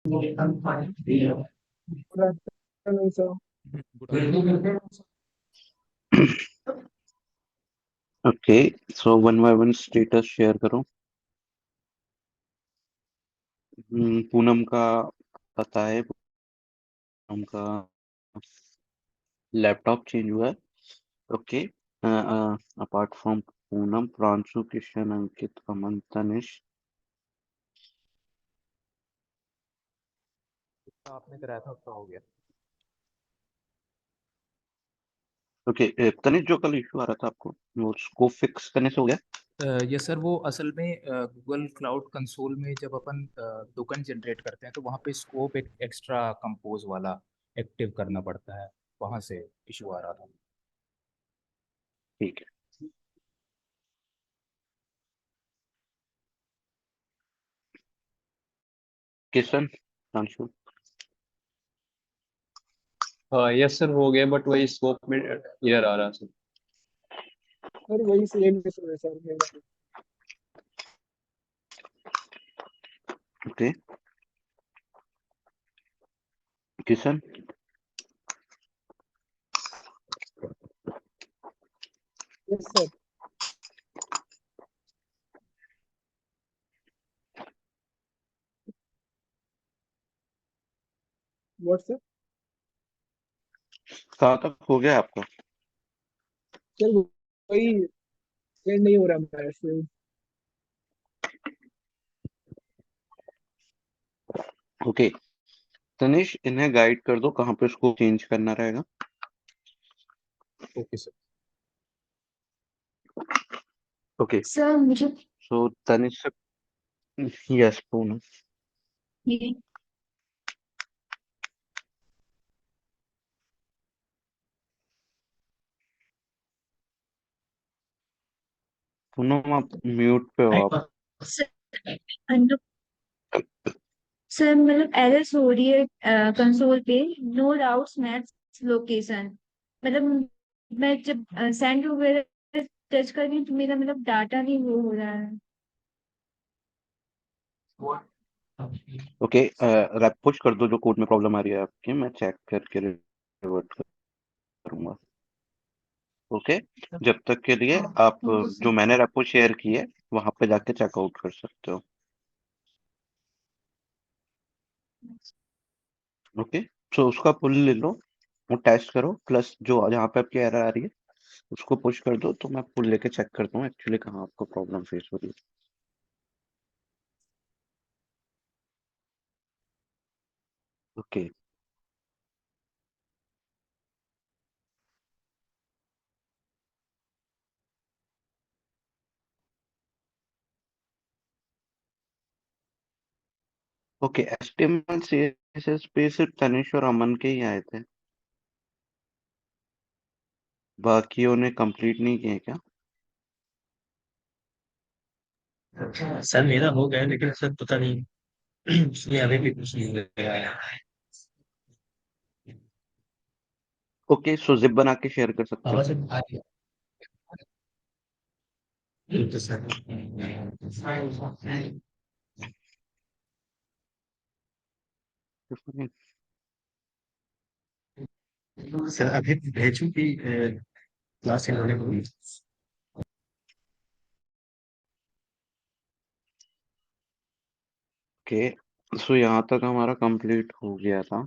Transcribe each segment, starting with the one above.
Good afternoon, sir. Good afternoon. Okay, so one by one status share करो। पूनम का पता है, पूनम का लैपटॉप चेंज हुआ है। Okay, apart from Poonam, Pranshu, Kishan, Ankit, Aman, Tanish. आपने कराया था उसका हो गया। ओके, तनिष, जो कल इशू आ रहा था आपको, वो उसको फिक्स करने से हो गया? यस सर, वो असल में गूगल क्लाउड कंसोल में जब अपन टोकन जनरेट करते हैं तो वहाँ पे स्कोप एक एक्स्ट्रा कंपोज वाला एक्टिव करना पड़ता है, वहाँ से इशू आ रहा था। ठीक है। किशन, प्रांशु। हाँ यस सर, हो गया, बट वही स्कोप में एरर आ रहा सर। सर वही सेम इशू है सर मेरा भी। Okay, Kishan. Yes sir. What sir? कहाँ तक हो गया आपका? सर वही सेंड नहीं हो रहा मैसेज। ओके, तनिष, इन्हें गाइड कर दो कहाँ पे उसको चेंज करना रहेगा। Okay sir. ओके, सर मुझे सो तनिष, यस पूनम। ये पूनम, आप म्यूट पे हो आप। सर सर मतलब एरर्स हो रही है कंसोल पे। No routes match location. मतलब मैं जब सेंड वगैरह टच कर रही हूँ तो मेरा मतलब डाटा नहीं वो हो रहा है। ओके, रैप पुश कर दो जो कोड में प्रॉब्लम आ रही है आपकी, मैं चेक करके रिवर्ट करूंगा। ओके, जब तक के लिए आप जो मैंने रेपो शेयर की है वहां पे जाके चेकआउट कर सकते हो। ओके, सो उसका पुल ले लो, वो टेस्ट करो, प्लस जो जहाँ पे आपकी एरर आ रही है उसको पुश कर दो, तो मैं पुल लेके चेक करता हूँ एक्चुअली कहाँ आपको प्रॉब्लम फेस हो रही है। ओके, ओके, एचटीएमएल सीएसएस पे सिर्फ तनिष और अमन के ही आए थे, बाकियों ने कंप्लीट नहीं किए क्या? सर मेरा हो गया, लेकिन सर पता नहीं उसमें अभी भी कुछ नहीं लगाया। ओके, सो जिप बना के शेयर कर सकते हो। आवाज आ रही है? तो सर सर अभी भेजू की क्लास इन्होंने हुई। ओके, सो यहाँ तक हमारा कंप्लीट हो गया था।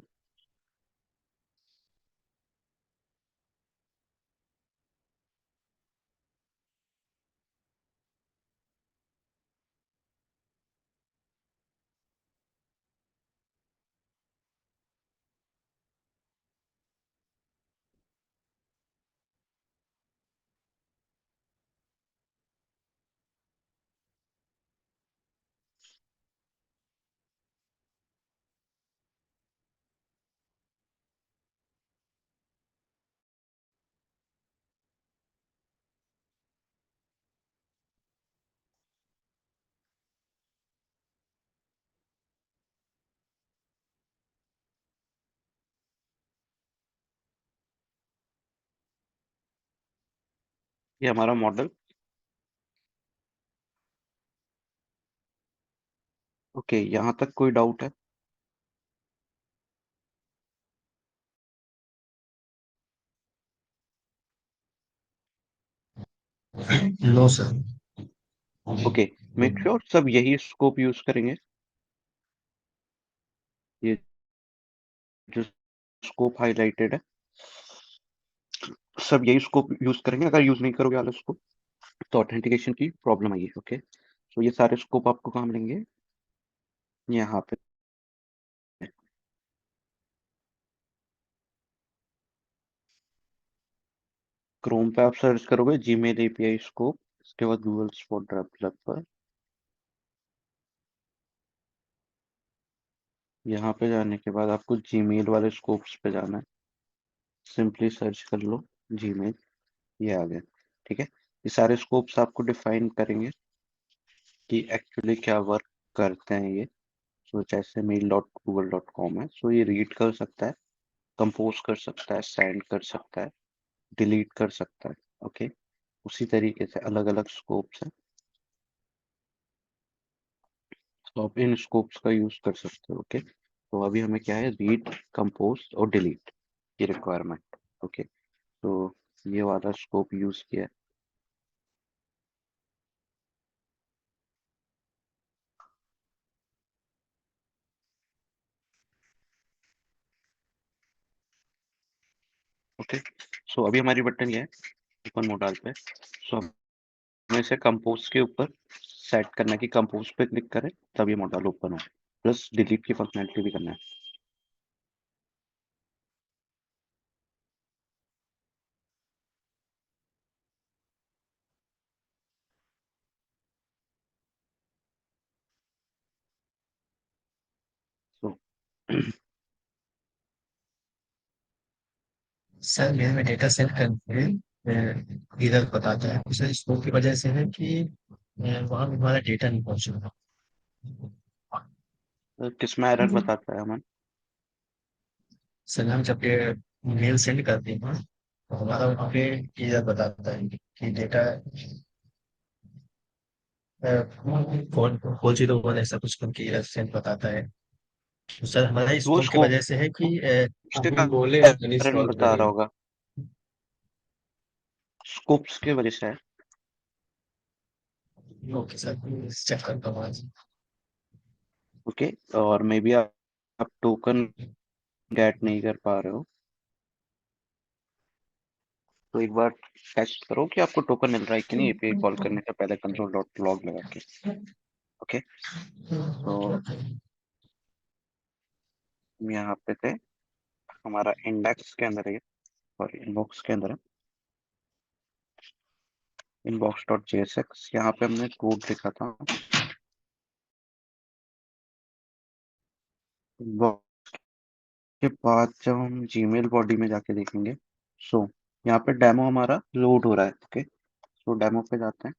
ये हमारा मॉडल। ओके, यहाँ तक कोई डाउट है? No sir. Okay, make sure सब यही स्कोप यूज करेंगे। ये जो स्कोप हाईलाइटेड है सब यही स्कोप यूज करेंगे। अगर यूज नहीं करोगे वाले स्कोप तो ऑथेंटिकेशन की प्रॉब्लम आएगी। ओके, तो ये सारे स्कोप आपको कहाँ मिलेंगे? यहाँ पे। क्रोम पे आप सर्च करोगे जीमेल एपीआई स्कोप, इसके बाद गूगल स्पॉट डेवलपर। यहाँ पे जाने के बाद आपको जीमेल वाले स्कोप्स पे जाना है। सिंपली सर्च कर लो जीमेल, ये आ गया। ठीक है, ये सारे स्कोप्स आपको डिफाइन करेंगे कि एक्चुअली क्या वर्क करते हैं ये। सो जैसे mail.google.com है, सो ये रीड कर सकता है, कंपोज कर सकता है, सेंड कर सकता है, डिलीट कर सकता है। ओके, उसी तरीके से अलग अलग स्कोप्स हैं, तो आप इन स्कोप्स का यूज कर सकते हो। ओके, तो अभी हमें क्या है, रीड, कंपोज और डिलीट की रिक्वायरमेंट। ओके, तो ये वाला स्कोप यूज किया है। ओके, सो अभी हमारी बटन ये है ओपन मोडाल पे। सो हमें इसे कंपोज के ऊपर सेट करना है कि कंपोज पे क्लिक करें तब ये मॉडल ओपन हो, प्लस डिलीट की फंक्शनैलिटी भी करना है। तो सर मेरे में डेटा सेंड करके इधर बताता है सर, स्कोप की वजह से है कि वहाँ पे हमारा डेटा नहीं पहुंच रहा। किस में एरर बताता है अमन? सर हम जब ये मेल सेंड करते हैं तो हमारा वहाँ पे इधर बताता है कि डेटा फोन 401 ऐसा कुछ करके इधर सेंड बताता है। तो सर हमारा वो स्कोप की स्कोप वजह से है कि अभी बोले एरर अनइंस्टॉल बता रहा करिए। होगा, स्कोप्स की वजह से है। ओके सर, चेक करता हूँ आज। ओके, और मे बी आप टोकन गेट नहीं कर पा रहे हो, तो एक बार टेस्ट करो कि आपको टोकन मिल रहा है कि नहीं एपीआई कॉल करने से पहले कंसोल डॉट लॉग लगा के। ओके, तो यहाँ पे थे, हमारा इंडेक्स के अंदर है और इनबॉक्स के अंदर है, इनबॉक्स डॉट जेएसएक्स। यहाँ पे हमने कोड लिखा था इनबॉक्स के बाद जब हम जीमेल बॉडी में जाके देखेंगे, सो यहाँ पे डेमो हमारा लोड हो रहा है। ओके, सो डेमो पे जाते हैं।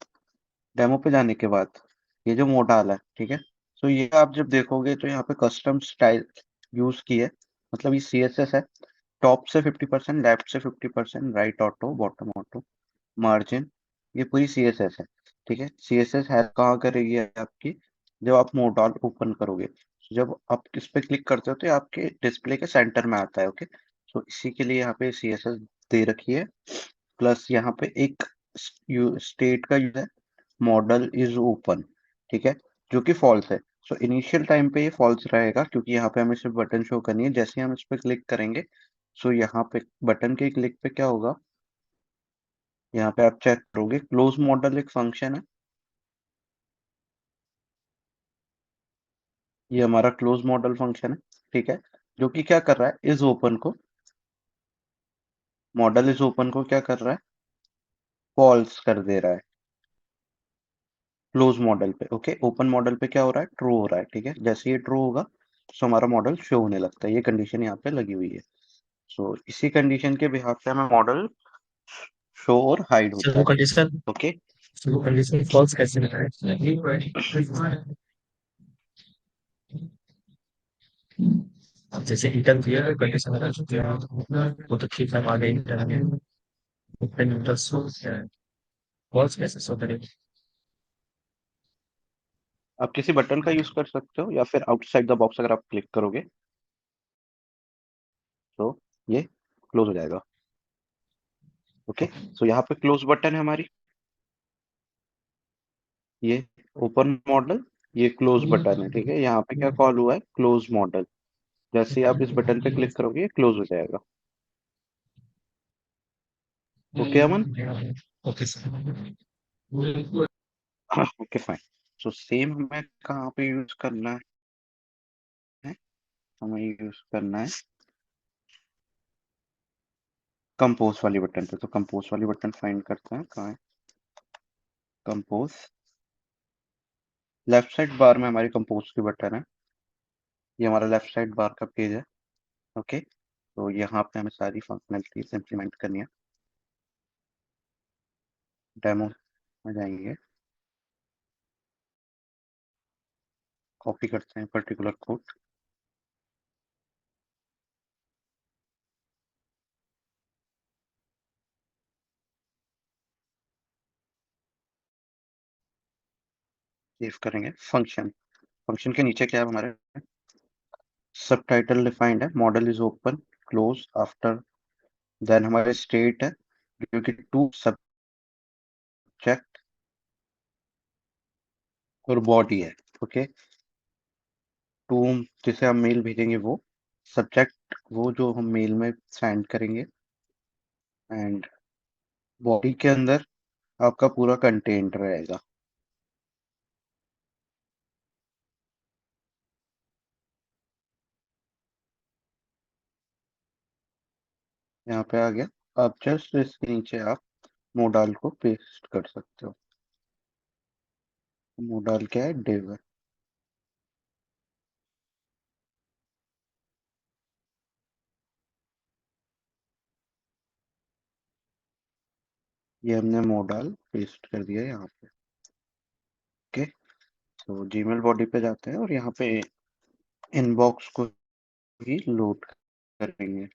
डेमो पे जाने के बाद ये जो मोडाल है, ठीक है, सो ये आप जब देखोगे तो यहाँ पे कस्टम स्टाइल यूज की है, मतलब ये सीएसएस है। टॉप से 50%, लेफ्ट से 50%, right auto, bottom auto, margin, ये पूरी सीएसएस है। ठीक है, सीएसएस है कहाँ करेगी आपकी, जब आप मोडाल ओपन करोगे, जब आप इस पे क्लिक करते हो तो ये आपके डिस्प्ले के सेंटर में आता है। ओके, सो इसी के लिए यहाँ पे सीएसएस दे रखी है। प्लस यहाँ पे एक स्टेट का यूज है, मॉडल इज ओपन। ठीक है, जो कि फॉल्स है। सो इनिशियल टाइम पे ये फॉल्स रहेगा क्योंकि यहाँ पे हमें सिर्फ बटन शो करनी है। जैसे ही हम इस पे क्लिक करेंगे, सो यहाँ पे बटन के क्लिक पे क्या होगा, यहाँ पे आप चेक करोगे क्लोज मॉडल एक फंक्शन है, ये हमारा क्लोज मॉडल फंक्शन है। ठीक है, जो कि क्या कर रहा है, इज ओपन को, मॉडल इज ओपन को क्या कर रहा है, फॉल्स कर दे रहा है क्लोज मॉडल पे। ओके, ओपन मॉडल पे क्या हो रहा है, ट्रू हो रहा है। ठीक है, जैसे ये ट्रू होगा तो हमारा मॉडल शो होने लगता है। ये कंडीशन यहाँ पे लगी हुई है। सो इसी कंडीशन के बिहाफ पे हमें मॉडल शो और हाइड सर होता वो है। कंडीशन ओके, वो कंडीशन फॉल्स कैसे लिखा है? अब जैसे इंटर किया कंडीशन लगा चुके हैं वो तो ठीक है, आगे इंटर में इंटर फॉल्स कैसे शो करेगा? आप किसी बटन का यूज कर सकते हो या फिर आउटसाइड द बॉक्स अगर आप क्लिक करोगे तो ये क्लोज हो जाएगा। ओके, सो यहाँ पे क्लोज बटन है हमारी। ये ओपन मॉडल, ये क्लोज बटन है, ठीक है। यहाँ पे क्या कॉल हुआ है, क्लोज मॉडल। जैसे ही आप इस बटन पे क्लिक करोगे ये क्लोज हो जाएगा। Okay Aman? Okay sir. Okay fine. So same हमें कहाँ पे यूज करना है, हमें यूज करना है कंपोज वाली बटन पे। तो कंपोज वाली बटन फाइंड करते हैं, कहाँ है कंपोज। लेफ्ट साइड बार में हमारी कंपोज की बटन है, ये हमारा लेफ्ट साइड बार का पेज है। ओके, तो यहाँ पे हमें सारी फंक्शनलिटीज इम्प्लीमेंट करनी है। डेमो में जाएंगे, कॉपी करते हैं पर्टिकुलर कोड, सेव करेंगे। फंक्शन, फंक्शन के नीचे क्या है हमारे, सब टाइटल डिफाइंड है, model is open close after, then हमारे स्टेट है जो कि टू सब्जेक्ट और बॉडी है। ओके, टू जिसे हम मेल भेजेंगे वो, सब्जेक्ट वो जो हम मेल में सेंड करेंगे, एंड बॉडी के अंदर आपका पूरा कंटेंट रहेगा। यहाँ पे आ गया। आप जस्ट इसके नीचे आप मोडाल को पेस्ट कर सकते हो। मोडाल क्या है, डिव है। ये हमने मोडाल पेस्ट कर दिया यहाँ पे। ओके, तो जीमेल बॉडी पे जाते हैं और यहाँ पे इनबॉक्स को भी लोड करेंगे।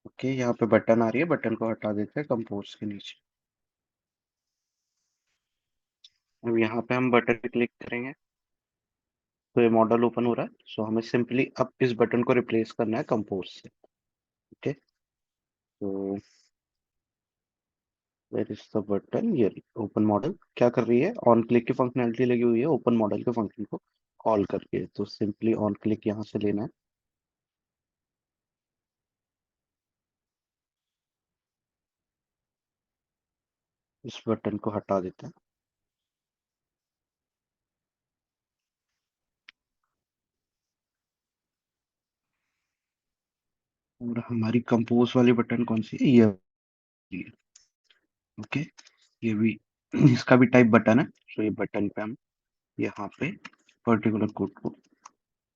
ओके, यहाँ पे बटन आ रही है, बटन को हटा देते हैं कंपोज के नीचे। अब यहाँ पे हम बटन पे क्लिक करेंगे तो ये मॉडल ओपन हो रहा है। सो हमें सिंपली अब इस बटन को रिप्लेस करना है कंपोज से। ओके, तो वेयर इज द बटन, ये ओपन मॉडल क्या कर रही है, ऑन क्लिक की फंक्शनैलिटी लगी हुई है ओपन मॉडल के फंक्शन को कॉल करके। तो सिंपली ऑन क्लिक यहाँ से लेना है, इस बटन को हटा देते हैं और हमारी कंपोज वाली बटन कौन सी है, ये वाली है। ओके, ये भी इसका भी टाइप बटन है। तो ये बटन पे हम यहाँ पे पर्टिकुलर कोड को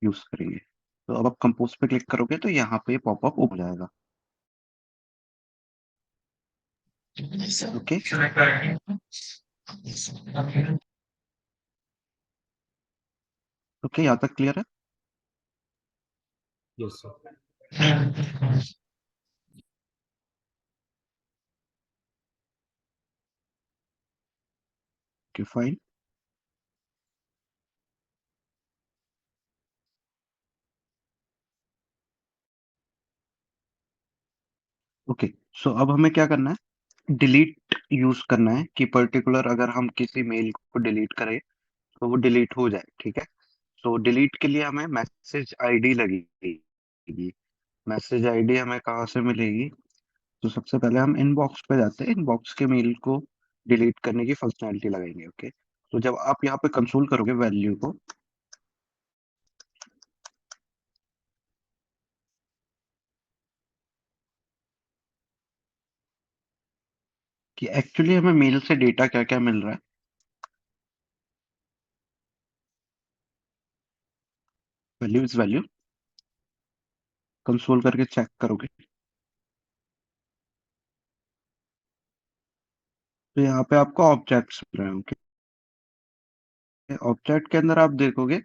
यूज करेंगे। तो अब आप कंपोज पे क्लिक करोगे तो यहाँ पे पॉपअप हो जाएगा। ओके, ओके यहाँ तक क्लियर है। Yes sir. Okay fine. Okay, so अब हमें क्या करना है, डिलीट यूज करना है कि पर्टिकुलर अगर हम किसी मेल को डिलीट करें तो वो डिलीट हो जाए, ठीक है। सो डिलीट के लिए हमें मैसेज आईडी लगेगी। मैसेज आईडी हमें कहाँ से मिलेगी, तो सबसे पहले हम इनबॉक्स पे जाते हैं, इनबॉक्स के मेल को डिलीट करने की फंक्शनैलिटी लगाएंगे। ओके, तो जब आप यहाँ पे कंसोल करोगे वैल्यू को, कि एक्चुअली हमें मेल से डेटा क्या क्या मिल रहा है, वैल्यू इज वैल्यू, कंसोल करके चेक करोगे तो यहाँ पे आपको ऑब्जेक्ट्स मिल रहे हैं। ओके, ऑब्जेक्ट के अंदर आप देखोगे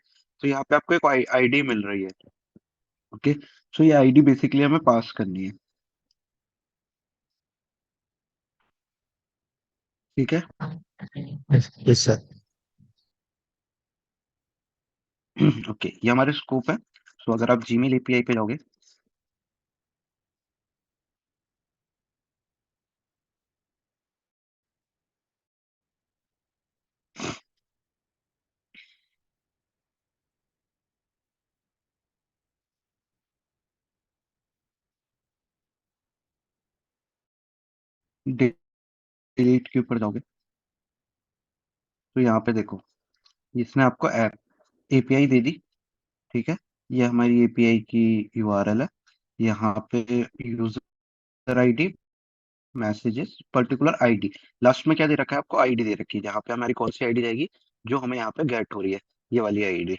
तो यहाँ पे आपको एक आईडी मिल रही है। ओके, सो ये आईडी बेसिकली हमें पास करनी है, ठीक है। Yes sir. ओके, ये हमारे स्कोप है। सो अगर आप जीमेल एपीआई पे जाओगे डिलीट के ऊपर जाओगे तो यहाँ पे देखो इसने आपको ऐप एपीआई दे दी, ठीक है। ये हमारी एपीआई की यूआरएल है। यहाँ पे user ID, messages, particular ID, last में क्या दे रखा है आपको, आईडी दे रखी है, जहाँ पे हमारी कौन सी आईडी जाएगी, जो हमें यहाँ पे गेट हो रही है, ये वाली आईडी।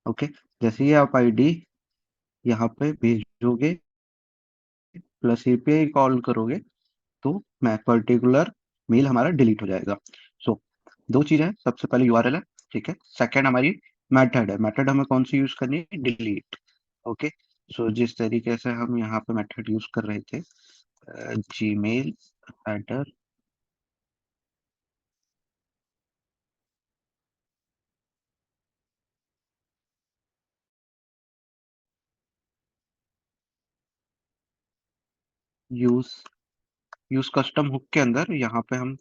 ओके, जैसे ही आप आईडी यहाँ पे भेजोगे प्लस एपीआई कॉल करोगे तो मैं पर्टिकुलर मेल हमारा डिलीट हो जाएगा। सो दो चीजें हैं, सबसे पहले यूआरएल है, ठीक है। सेकंड हमारी मेथड है, मेथड हमें कौन सी यूज करनी है, डिलीट। ओके, सो जिस तरीके से हम यहाँ पे मेथड यूज कर रहे थे, Gmail header use use custom hook के अंदर यहाँ पे हम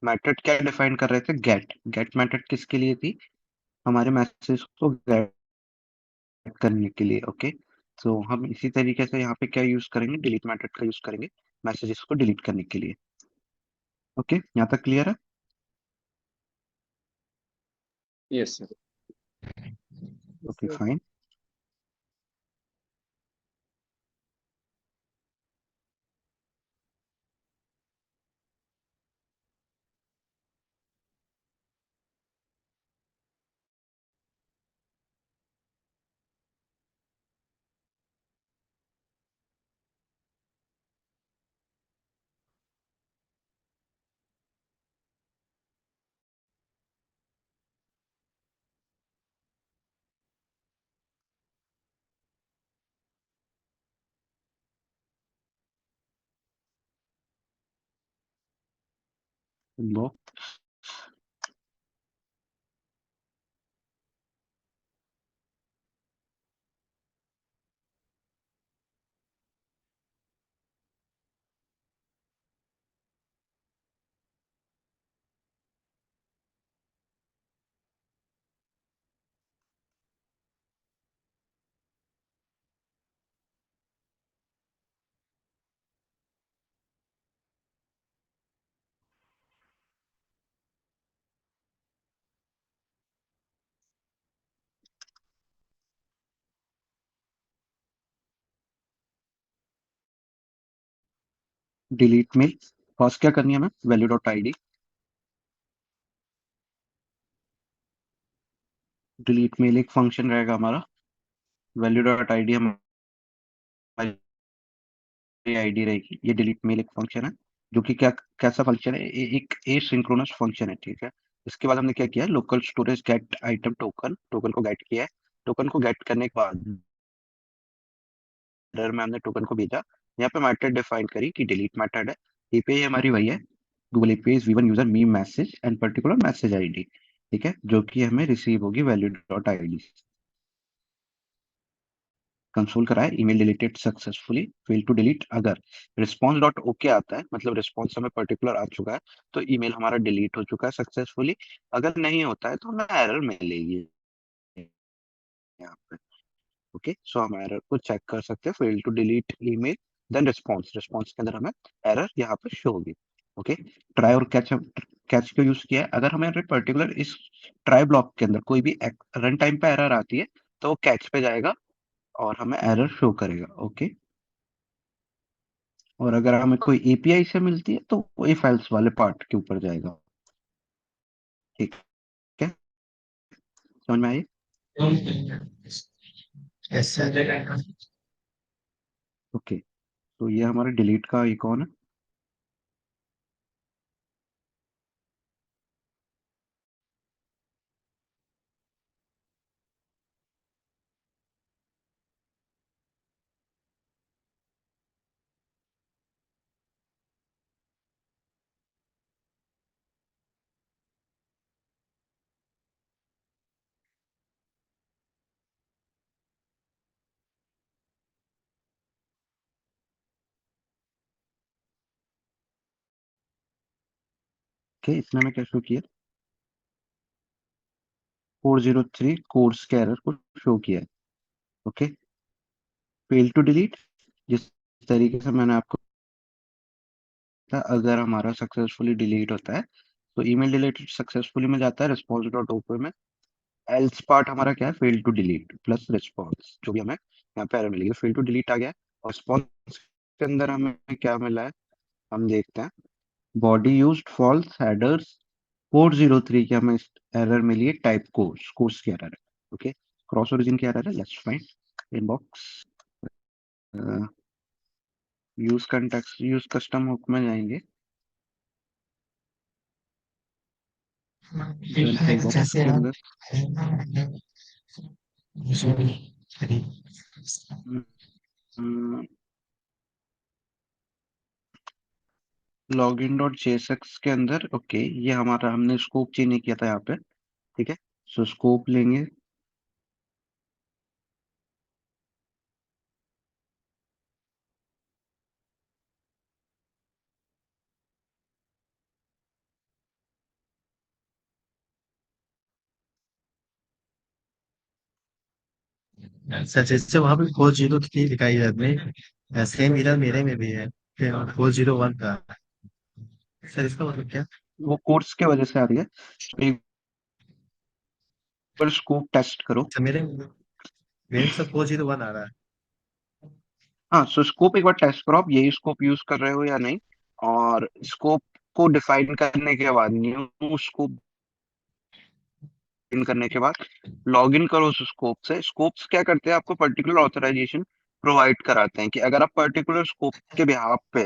मेथड क्या डिफाइन कर रहे थे, गेट। गेट मेथड किसके लिए थी, हमारे मैसेज को गेट करने के लिए। ओके, सो हम इसी तरीके से यहाँ पे क्या यूज करेंगे, डिलीट मेथड का यूज करेंगे मैसेजेस को डिलीट करने के लिए। ओके, यहाँ तक क्लियर है। Yes, sir. Okay fine. लो, डिलीट मेल, फर्स्ट क्या करनी है हमें, value dot ID, delete mail एक फंक्शन रहेगा हमारा, वैल्यू डॉट आईडी हमारी आईडी रहेगी, ये डिलीट मेल एक फंक्शन है जो कि क्या कैसा फंक्शन है, एक एसिंक्रोनस फंक्शन है, ठीक है। इसके बाद हमने क्या किया, local storage gate item token, token को गेट किया है। टोकन को गेट करने के बाद एरर में हमने टोकन को भेजा, यहाँ पे मेथड डिफाइन करी कि डिलीट मेथड है। एपीआई हमारी वही है, Google API v one user me message and particular message ID, ठीक है, जो कि हमें रिसीव होगी वैल्यू डॉट आईडी। कंसोल कराए, email deleted successfully, fail to delete, अगर रिस्पॉन्स डॉट ओके आता है मतलब रिस्पॉन्स हमें पर्टिकुलर आ चुका है तो ईमेल हमारा डिलीट हो चुका है सक्सेसफुली। अगर नहीं होता है तो हमें एरर मिलेगी यहाँ पे। ओके, सो हम एरर को चेक कर सकते हैं, fail to delete email then response, response के अंदर हमें एरर यहाँ पे शो होगी। ओके, ट्राई और कैच, कैच को यूज किया है, अगर हमें पर्टिकुलर इस ट्राई ब्लॉक के अंदर कोई भी रन टाइम पे एरर आती है तो वो कैच पे जाएगा और हमें एरर शो करेगा। ओके, और अगर हमें कोई एपीआई से मिलती है तो वो इफ एल्स वाले पार्ट के ऊपर जाएगा, ठीक है, समझ में आई। Yes, sir. ओके, तो ये हमारा डिलीट का आइकॉन है। ओके, इसमें हमें क्या शो किया, 403 कोर्स के एरर को शो किया है। ओके, फेल टू डिलीट, जिस तरीके से मैंने आपको है अगर हमारा सक्सेसफुली डिलीट होता है तो ईमेल डिलीटेड सक्सेसफुली में जाता है रिस्पॉन्स डॉट ओपन में। एल्स पार्ट हमारा क्या है, fail to delete plus response, जो भी हमें यहाँ पे एरर मिलेगी। फेल टू डिलीट आ गया और रिस्पॉन्स के अंदर हमें क्या मिला है हम देखते हैं। बॉडी यूज्ड फॉल्स हेडर्स 403 की हमें एरर मिली है, टाइप कोर्स की एरर है। ओके, क्रॉस ओरिजिन की एरर है। Let's find inbox, use context, use custom hook में जाएंगे। इनबॉक्स के अंदर लॉगिन डॉट जेएसएक्स के अंदर ओके, ये हमारा हमने स्कोप चेंज नहीं किया था यहाँ पे। ठीक है, सो स्कोप लेंगे, सर जैसे वहां पे 403 दिखाई है में, सेम एरर मेरे में भी है 401 का। सर इसका मतलब क्या? वो कोर्स के वजह से आ रही है। तो एक बार स्कोप टेस्ट करो। सर मेरे में सब 401 आ रहा है। हाँ, सो स्कोप एक बार टेस्ट करो, आप यही स्कोप यूज कर रहे हो या नहीं। और स्कोप को डिफाइन करने के बाद, न्यू स्कोप करने के बाद लॉग इन करो उस स्कोप से। स्कोप्स क्या करते हैं, आपको पर्टिकुलर ऑथराइजेशन प्रोवाइड कराते हैं कि अगर आप पर्टिकुलर स्कोप के बिहाफ पे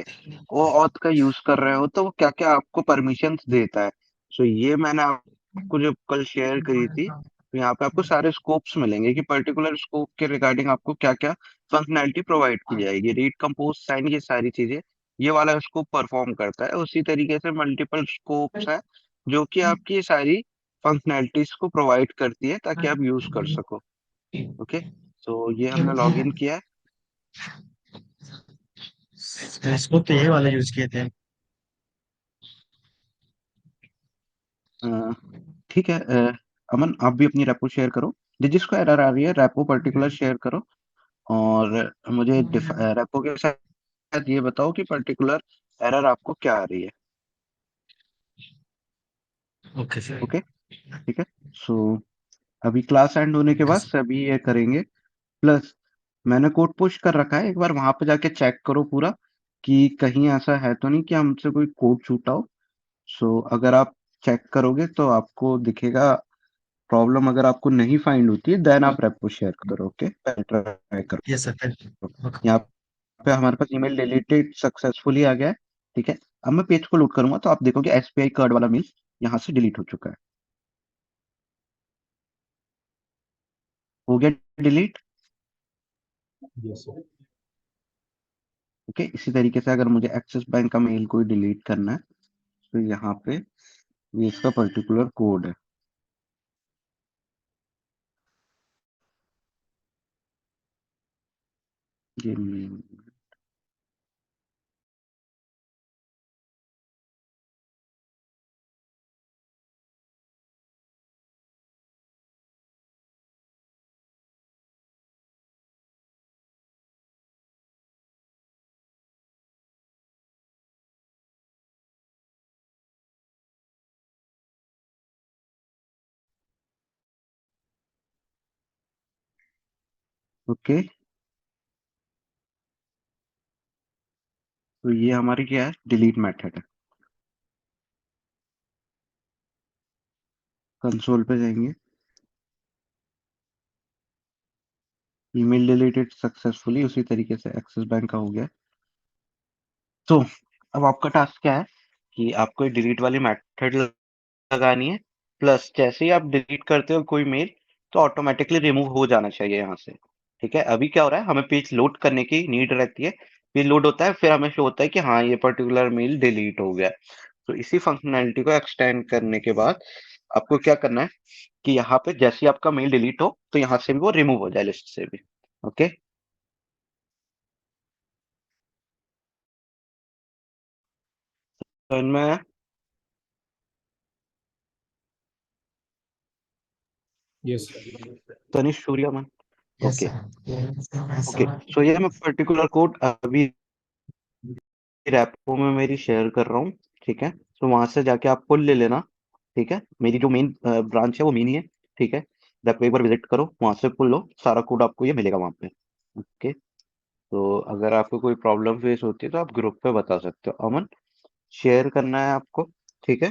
वो ऑथ का यूज कर रहे हो तो वो क्या क्या आपको परमिशंस देता है। सो ये मैंने आपको जो कल शेयर करी थी, तो यहाँ पे आपको सारे स्कोप्स मिलेंगे कि पर्टिकुलर स्कोप के रिगार्डिंग आपको क्या क्या फंक्शनैलिटी प्रोवाइड की जाएगी। रीड, कंपोज, साइन, ये सारी चीजें ये वाला स्कोप परफॉर्म करता है। उसी तरीके से मल्टीपल स्कोप्स है जो कि आपकी ये सारी फंक्शनैलिटीज को प्रोवाइड करती है ताकि आप यूज कर सको। ओके, तो ये हमने लॉग इन किया है। इसको तो यही वाला यूज किए थे। अ, ठीक है, अमन आप भी अपनी रेपो शेयर करो। जिसको एरर आ रही है रेपो पर्टिकुलर शेयर करो। और मुझे रेपो के साथ ये बताओ कि पर्टिकुलर एरर आपको क्या आ रही है। Okay sir. ओके, ठीक है। सो अभी क्लास एंड होने के ओके बाद सर। सभी ये करेंगे। प्लस मैंने कोड पुश कर रखा है, एक बार वहां पे जाके चेक करो पूरा कि कहीं ऐसा है तो नहीं कि हमसे कोई कोड छूटा हो। सो अगर आप चेक करोगे तो आपको दिखेगा। प्रॉब्लम अगर आपको नहीं फाइंड होती है देन आप रेपो शेयर करो। ओके, ट्राई करो। Yes sir. ओके। यहाँ पे हमारे पास ईमेल डिलीटेड सक्सेसफुली आ गया है। ठीक है, अब मैं पेज को लोड करूंगा तो आप देखोगे एसबीआई कार्ड वाला मेल यहाँ से डिलीट हो चुका है। हो गया डिलीट। Yes sir. ओके, इसी तरीके से अगर मुझे एक्सिस बैंक का मेल कोई डिलीट करना है तो यहाँ पे ये इसका पर्टिकुलर कोड है। ये ओके, तो ये हमारी क्या है, डिलीट मेथड है। कंसोल पे जाएंगे, ईमेल डिलीटेड सक्सेसफुली, उसी तरीके से एक्सिस बैंक का हो गया। तो अब आपका टास्क क्या है कि आपको ये डिलीट वाली मेथड लगानी है। प्लस जैसे ही आप डिलीट करते हो कोई मेल तो ऑटोमेटिकली रिमूव हो जाना चाहिए यहाँ से। ठीक है, अभी क्या हो रहा है, हमें पेज लोड करने की नीड रहती है। पेज लोड होता है फिर हमें शो होता है कि हाँ ये पर्टिकुलर मेल डिलीट हो गया। तो इसी फंक्शनैलिटी को एक्सटेंड करने के बाद आपको क्या करना है कि यहाँ पे जैसे ही आपका मेल डिलीट हो तो यहाँ से भी वो रिमूव हो जाए लिस्ट से भी। ओके, तो इनमें yes sir. Tanish Suryaman. Yes okay, sir. Okay, so ये मैं पर्टिकुलर कोड अभी रैपो में मेरी शेयर कर रहा हूँ, ठीक है? तो वहां से जाके आप पुल ले लेना, ठीक है? मेरी जो मेन ब्रांच है वो मेन ही है, ठीक है? रैपो एक बार विजिट करो, वहां से पुल लो, सारा कोड आपको ये मिलेगा वहां पे। ओके, तो अगर आपको कोई प्रॉब्लम फेस होती है तो आप ग्रुप पे बता सकते हो। अमन, शेयर करना है आपको, ठीक है?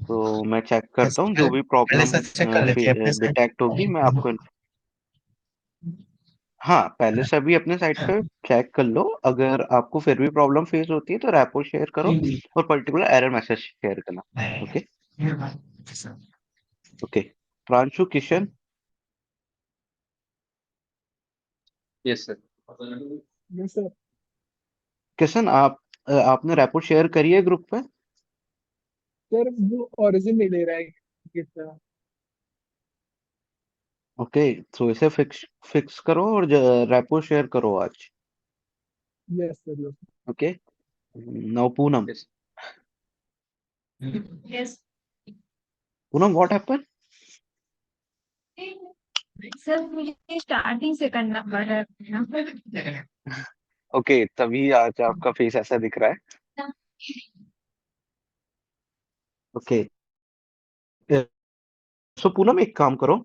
तो मैं चेक करता हूँ, जो भी पहले प्रॉब्लम से चेक कर लेते हैं अपने साइड। डिटेक्ट होगी मैं आपको हाँ, पहले से अभी अपने साइट पे चेक कर लो। अगर आपको फिर भी प्रॉब्लम फेस होती है तो रैपो शेयर करो और पर्टिकुलर एरर मैसेज शेयर करना। Okay okay. Pranshu, Kishan, yes sir. Yes sir. Kishan आपने रैपो शेयर करी है ग्रुप पे? सर वो ओरिजिन नहीं ले रहा है कितना। ओके, तो इसे फिक्स करो और रैपो शेयर करो आज। Yes sir yes. Okay, now Poonam. Yes yes Poonam, what happened? Sir, मुझे स्टार्टिंग से करना पड़ रहा है। ओके, तभी आज आपका फेस ऐसा दिख रहा है। ओके, सो पूनम एक काम करो,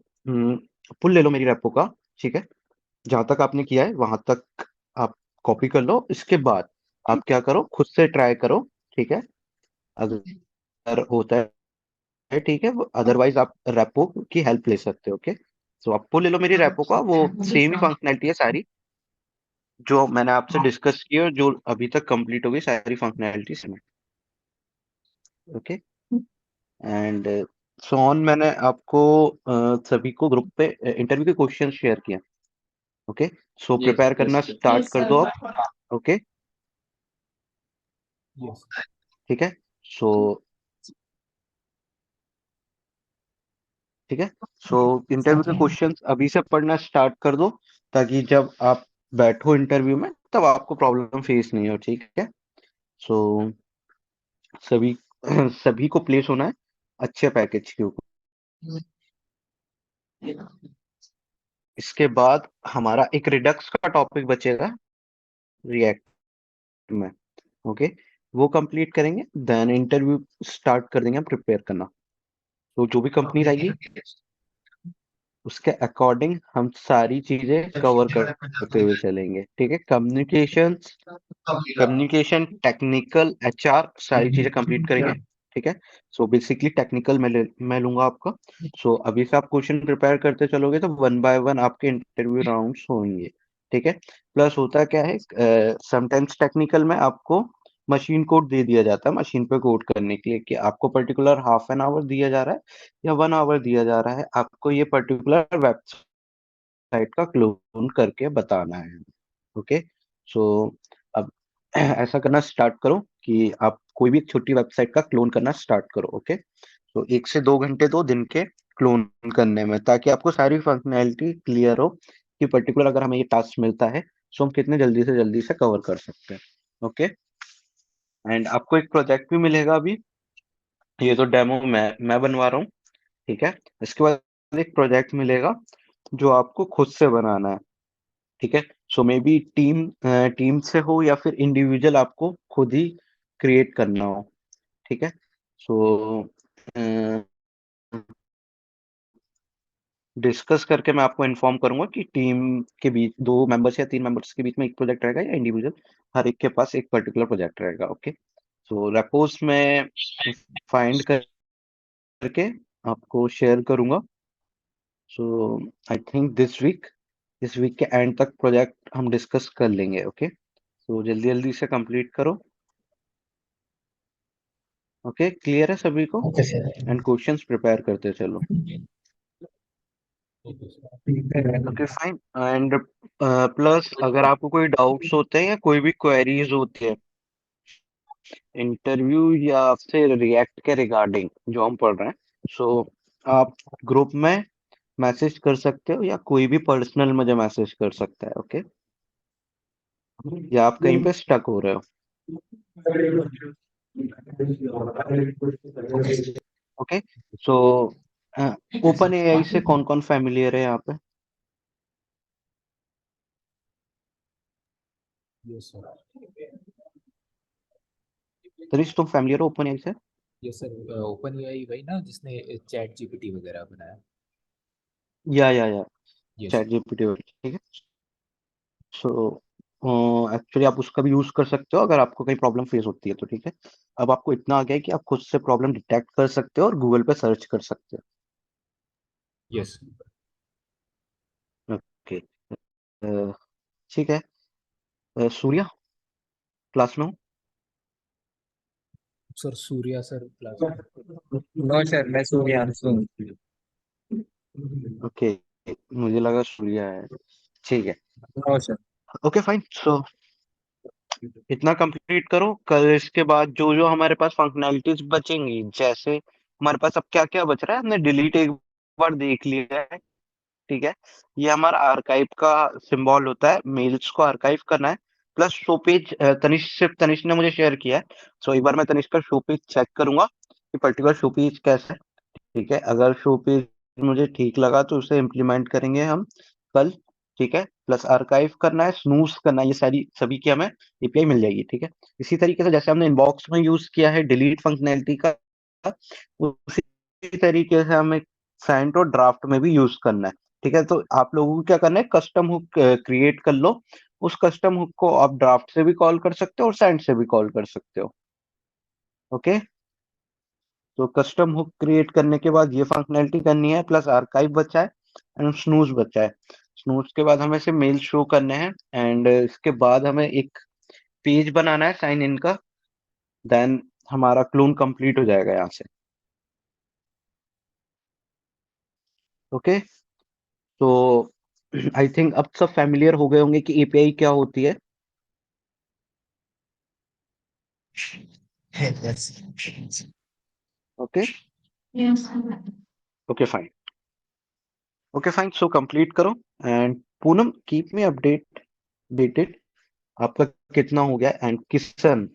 पुल ले लो मेरी रैपो का, ठीक है? जहां तक आपने किया है वहां तक आप कॉपी कर लो। इसके बाद आप क्या करो, खुद से ट्राई करो, ठीक है? अगर होता है ठीक है, अदरवाइज आप रैपो की हेल्प ले सकते हो। ओके, तो आप पुल ले लो मेरी रैपो का, वो सेम ही फंक्शनैलिटी है सारी जो मैंने आपसे डिस्कस की और जो अभी तक कंप्लीट हो गई, सारी फंक्शनैलिटी इसमें। ओके, एंड सो ऑन मैंने आपको सभी को ग्रुप पे इंटरव्यू के क्वेश्चन शेयर किया। ओके, सो यस प्रिपेयर करना यस स्टार्ट यस कर दो आप। ओके, यस ठीक है? सो ठीक है, सो इंटरव्यू के क्वेश्चंस अभी से पढ़ना स्टार्ट कर दो, ताकि जब आप बैठो इंटरव्यू में तब आपको प्रॉब्लम फेस नहीं हो, ठीक है? सो सभी सभी को प्लेस होना है अच्छे पैकेज के ऊपर। इसके बाद हमारा एक रिडक्स का टॉपिक बचेगा रिएक्ट में। ओके, वो कंप्लीट करेंगे, देन इंटरव्यू स्टार्ट कर देंगे प्रिपेयर करना। तो जो भी कंपनीज आएगी उसके अकॉर्डिंग हम सारी चीजें कवर करते हुए चलेंगे, ठीक है? कम्युनिकेशन, टेक्निकल, एचआर, सारी चीजें कंप्लीट करेंगे, ठीक है? सो बेसिकली टेक्निकल मैं लूंगा आपका। सो अभी से आप क्वेश्चन प्रिपेयर करते चलोगे तो वन बाय वन आपके इंटरव्यू राउंड्स होंगे, ठीक है? प्लस होता क्या है, समटाइम्स टेक्निकल में आपको मशीन कोड दे दिया जाता है मशीन पे कोड करने के लिए, कि आपको पर्टिकुलर हाफ एन आवर दिया जा रहा है या 1 आवर दिया जा रहा है, आपको ये पर्टिकुलर वेबसाइट का क्लोन करके बताना है। ओके, सो अब ऐसा करना स्टार्ट करो कि आप कोई भी एक छोटी वेबसाइट का क्लोन करना स्टार्ट करो। ओके, तो 1 से 2 घंटे दो दिन के क्लोन करने में, ताकि आपको सारी फंक्शनैलिटी क्लियर हो कि पर्टिकुलर अगर हमें ये टास्क मिलता है तो हम कितने जल्दी से कवर कर सकते हैं। ओके, एंड आपको एक प्रोजेक्ट भी मिलेगा अभी, ये तो डेमो मैं बनवा रहा हूँ, ठीक है? इसके बाद एक प्रोजेक्ट मिलेगा जो आपको खुद से बनाना है, ठीक है? सो मे बी टीम से हो या फिर इंडिविजुअल आपको खुद ही क्रिएट करना हो, ठीक है? सो डिस्कस करके मैं आपको इन्फॉर्म करूंगा कि टीम के बीच 2 मेंबर्स या 3 मेंबर्स के बीच में एक प्रोजेक्ट रहेगा या इंडिविजुअल हर एक के पास एक पर्टिकुलर प्रोजेक्ट रहेगा। ओके, सो रेपोस में फाइंड करके आपको शेयर करूंगा। सो आई थिंक दिस वीक के एंड तक प्रोजेक्ट हम डिस्कस कर लेंगे। ओके, तो जल्दी जल्दी से कंप्लीट करो। ओके, क्लियर है सभी को? Okay sir. And questions prepare करते चलो। Okay sir. Okay fine, and plus अगर आपको कोई डाउट्स होते हैं या कोई भी क्वेरीज होती है इंटरव्यू या फिर रिएक्ट के रिगार्डिंग जो हम पढ़ रहे हैं, सो आप ग्रुप में मैसेज कर सकते हो या कोई भी पर्सनल मुझे मैसेज कर सकता है। ओके, या आप कहीं पे स्टक हो रहे हो। Okay okay, so open AI से कौन कौन फैमिलियर है यहाँ पे? Yes sir. तनिष तुम फैमिलियर हो ओपन एआई से? यस सर, ओपन एआई वही ना जिसने चैट जीपीटी वगैरह बनाया। या यस चैट जीपीटी, ठीक है। सो एक्चुअली आप उसका भी यूज कर सकते हो अगर आपको कहीं प्रॉब्लम फेस होती है तो, ठीक है। अब आपको इतना आ गया है कि आप खुद से प्रॉब्लम डिटेक्ट कर सकते हो और गूगल पे सर्च कर सकते यस हो। ओके, ठीक है। सूर्या क्लास में हो? सर, सूर्या सर क्लास में। नो सर, मैं सूर्यांशु हूँ। ओके, मुझे लगा सूर्या है, ठीक है। No sir. Okay fine, so इतना कंप्लीट करो। कल इसके बाद जो जो हमारे पास फंक्शनैलिटीज बचेंगी, जैसे हमारे पास अब क्या क्या बच रहा है, हमने डिलीट एक बार देख लिया है, ठीक है। ये हमारा आर्काइव का सिंबल होता है, मेल्स को आर्काइव करना है। प्लस शो पेज तनिष ने मुझे शेयर किया है, सो एक बार मैं तनिष का शो पेज चेक करूंगा कि पर्टिकुलर शो पेज कैसा है, ठीक है। अगर शो पेज मुझे ठीक लगा तो उसे इम्प्लीमेंट करेंगे हम कल, ठीक है। प्लस आर्काइव करना है, स्नूज करना है, ये सारी सभी की हमें एपीआई मिल जाएगी, ठीक है। इसी तरीके से जैसे हमने इनबॉक्स में यूज किया है डिलीट फंक्शनैलिटी का, उसी तरीके से हमें सेंट और ड्राफ्ट में भी यूज करना है, ठीक है। तो आप लोगों को क्या करना है, कस्टम हुक क्रिएट कर लो। उस कस्टम हुक को आप ड्राफ्ट से भी कॉल कर सकते हो और सेंट से भी कॉल कर सकते हो, ओके। तो कस्टम हुक क्रिएट करने के बाद ये फंक्शनैलिटी करनी है, प्लस आर्काइव बचा है एंड स्नूज बचा है। स्नूज के बाद हमें से मेल शो करने हैं एंड इसके बाद हमें एक पेज बनाना है साइन इन का, देन हमारा क्लोन कंप्लीट हो जाएगा यहाँ से, ओके। तो आई थिंक अब सब फैमिलियर हो गए होंगे कि एपीआई क्या होती है। Yes. Okay Yes. Okay fine, okay fine, so complete करो। And Poonam keep me updated, आपका कितना हो गया। एंड किशन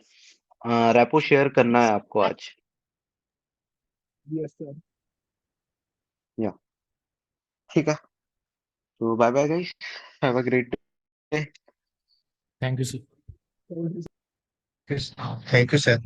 रेपो शेयर करना है आपको आज, यस सर। या ठीक है। तो bye bye guys, have a great day. Thank you sir. Thank you. Thank you sir.